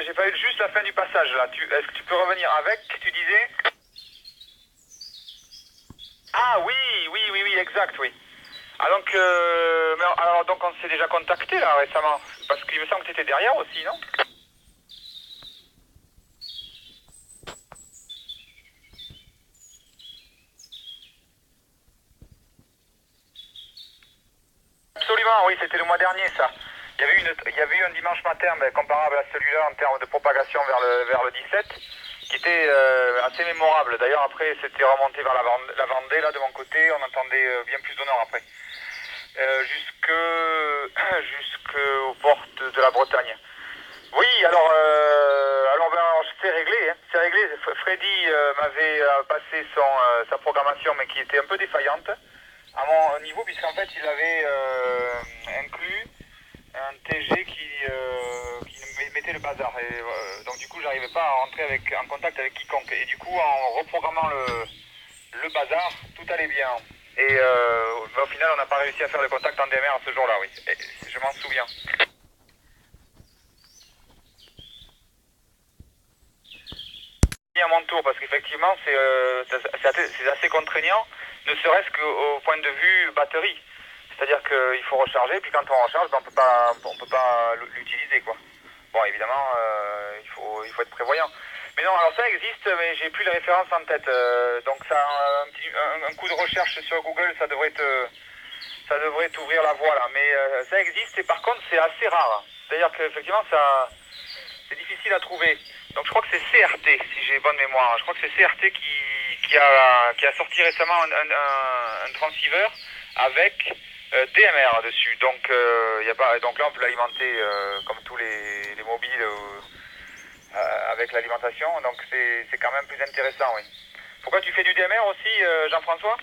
j'ai pas eu juste la fin du passage là. Est-ce que tu peux revenir avec, tu disais? Ah oui, exact, oui. Ah donc, alors donc on s'est déjà contacté là récemment. Parce qu'il me semble que tu étais derrière aussi, non? Absolument, oui, c'était le mois dernier ça. Il y avait eu un dimanche matin comparable à celui-là en termes de propagation vers le 17, qui était assez mémorable. D'ailleurs après c'était remonté vers la Vendée, là de mon côté, on entendait bien plus au nord après. Jusqu'aux portes de la Bretagne. Oui, alors c'est réglé, hein, c'est réglé. Freddy m'avait passé sa programmation, mais qui était un peu défaillante à mon niveau, puisqu'en fait il avait inclus un TG qui mettait le bazar. Et, donc du coup, j'arrivais pas à rentrer en contact avec quiconque. Et du coup, en reprogrammant le bazar, tout allait bien. Et au final, on n'a pas réussi à faire le contact en DMR ce jour-là, oui. Et je m'en souviens. À mon tour, parce qu'effectivement, c'est assez contraignant, ne serait-ce qu'au point de vue batterie. C'est-à-dire qu'il faut recharger, puis quand on recharge, ben, on peut pas l'utiliser, quoi. Bon, évidemment, il faut être prévoyant. Mais non, alors ça existe, mais j'ai plus les références en tête. Donc ça, un coup de recherche sur Google, ça devrait t'ouvrir la voie là. Mais ça existe, et par contre, c'est assez rare. C'est-à-dire qu'effectivement, c'est difficile à trouver. Donc je crois que c'est CRT, si j'ai bonne mémoire. Je crois que c'est CRT qui a sorti récemment un transceiver avec DMR dessus. Donc, y a pas, donc là, on peut l'alimenter comme tous les mobiles avec l'alimentation. Donc c'est quand même plus intéressant, oui. Pourquoi tu fais du DMR aussi, Jean-François?